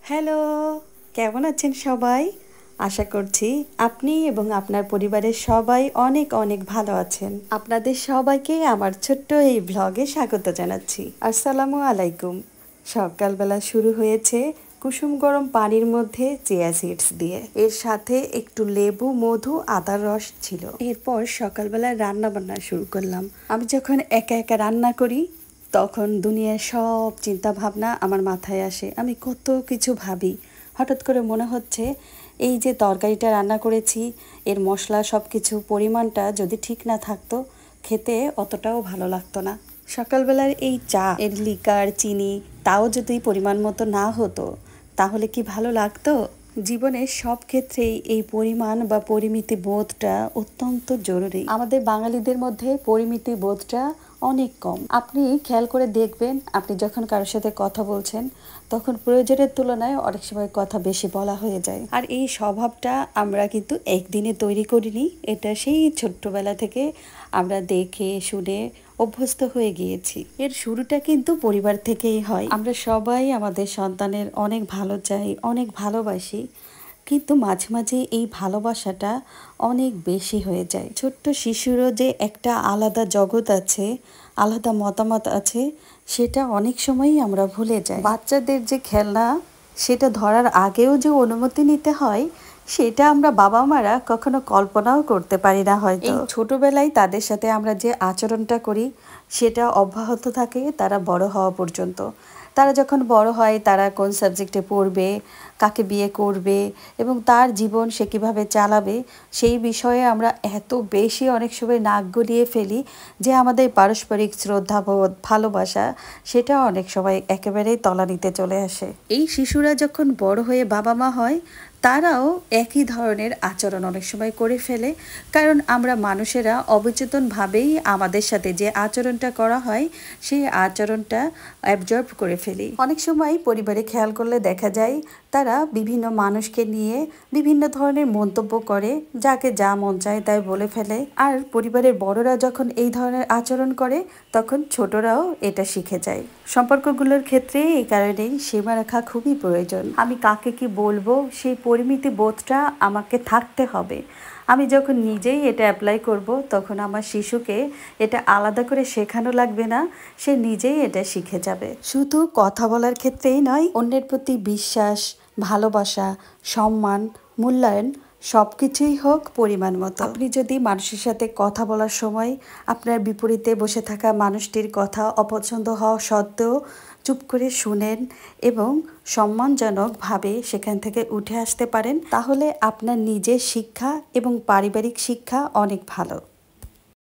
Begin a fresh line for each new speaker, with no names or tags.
Hello, কেমন আছেন সবাই? আশা করছি আপনি এবং আপনার পরিবারের সবাই অনেক অনেক ভালো আছেন। আপনাদের সবাইকে আমার ছোট্ট এই ভ্লগে স্বাগত জানাচ্ছি। আসসালামু আলাইকুম। সকালবেলা শুরু হয়েছে কুসুম গরম পানির মধ্যে চিয়া সিডস দিয়ে, এর সাথে একটু লেবু, মধু, আদার রস ছিল। এরপর সকালবেলায় রান্না বান্না শুরু করলাম। আমি যখন একা একা রান্না করি তখন দুনিয়ার সব চিন্তা ভাবনা আমার মাথায় আসে। আমি কত কিছু ভাবি। হঠাৎ করে মনে হচ্ছে এই যে তরকারিটা রান্না করেছি, এর মশলা সব কিছু পরিমাণটা যদি ঠিক না থাকতো, খেতে অতটাও ভালো লাগতো না। সকালবেলার এই চা এর লিকার, চিনি তাও যদি পরিমাণ মতো না হতো, তাহলে কি ভালো লাগতো? জীবনের সব ক্ষেত্রেই এই পরিমাণ বা পরিমিতি বোধটা অত্যন্ত জরুরি। আমাদের বাঙালিদের মধ্যে পরিমিতি বোধটা অনেক কম। আপনি খেয়াল করে দেখবেন, আপনি যখন কারোর সাথে কথা বলছেন তখন প্রয়োজনের তুলনায় অনেক সময় কথা বেশি বলা হয়ে যায়। আর এই স্বভাবটা আমরা কিন্তু একদিনে তৈরি করিনি, এটা সেই ছোট্টবেলা থেকে আমরা দেখে শুনে অভ্যস্ত হয়ে গিয়েছি। এর শুরুটা কিন্তু পরিবার থেকেই হয়। আমরা সবাই আমাদের সন্তানের অনেক ভালো চাই, অনেক ভালোবাসি, কিন্তু মাঝে মাঝে এই ভালোবাসাটা অনেক বেশি হয়ে যায়। ছোট্ট শিশুরও যে একটা আলাদা জগৎ আছে, আলাদা মতামত আছে, সেটা অনেক সময়ই আমরা ভুলে যাই। বাচ্চাদের যে খেলনা, সেটা ধরার আগেও যে অনুমতি নিতে হয়, সেটা আমরা বাবা মারা কখনো কল্পনাও করতে পারি না হয়তো। এই ছোটবেলায় তাদের সাথে আমরা যে আচরণটা করি সেটা অব্যাহত থাকে তারা বড় হওয়া পর্যন্ত। তারা যখন বড় হয়, তারা কোন সাবজেক্টে পড়বে, কাকে বিয়ে করবে এবং তার জীবন সে কীভাবে চালাবে, সেই বিষয়ে আমরা এত বেশি অনেক সময় নাক গলিয়ে ফেলি যে আমাদের পারস্পরিক শ্রদ্ধাবোধ, ভালোবাসা সেটা অনেক সময় একেবারেই তলানিতে চলে আসে। এই শিশুরা যখন বড় হয়ে বাবা মা হয়, তারাও একই ধরনের আচরণ অনেক সময় করে ফেলে, কারণ আমরা মানুষেরা অবচেতনভাবেই আমাদের সাথে যে আচরণটা করা হয় সেই আচরণটা অ্যাবজর্ব করে ফেলি। অনেক সময় পরিবারে খেয়াল করলে দেখা যায় তারা বিভিন্ন মানুষকে নিয়ে বিভিন্ন ধরনের মন্তব্য করে, যাকে যা মন চায় তাই বলে ফেলে। আর পরিবারের বড়রা যখন এই ধরনের আচরণ করে তখন ছোটরাও এটা শিখে যায়। সম্পর্কগুলোর ক্ষেত্রে এই কারণেই সীমা রাখা খুবই প্রয়োজন। আমি কাকে কি বলবো সেই পরিমিতি বোধটা আমাকে থাকতে হবে। আমি যখন নিজেই এটা অ্যাপ্লাই করব, তখন আমার শিশুকে এটা আলাদা করে শেখানো লাগবে না, সে নিজেই এটা শিখে যাবে। শুধু কথা বলার ক্ষেত্রেই নয়, অন্যের প্রতি বিশ্বাস, ভালোবাসা, সম্মান, মূল্যায়ন সব কিছুই হোক পরিমাণ মতো। আপনি যদি মানুষের সাথে কথা বলার সময় আপনার বিপরীতে বসে থাকা মানুষটির কথা অপছন্দ হওয়া সত্ত্বেও চুপ করে শুনেন এবং সম্মানজনকভাবে সেখান থেকে উঠে আসতে পারেন, তাহলে আপনার নিজের শিক্ষা এবং পারিবারিক শিক্ষা অনেক ভালো।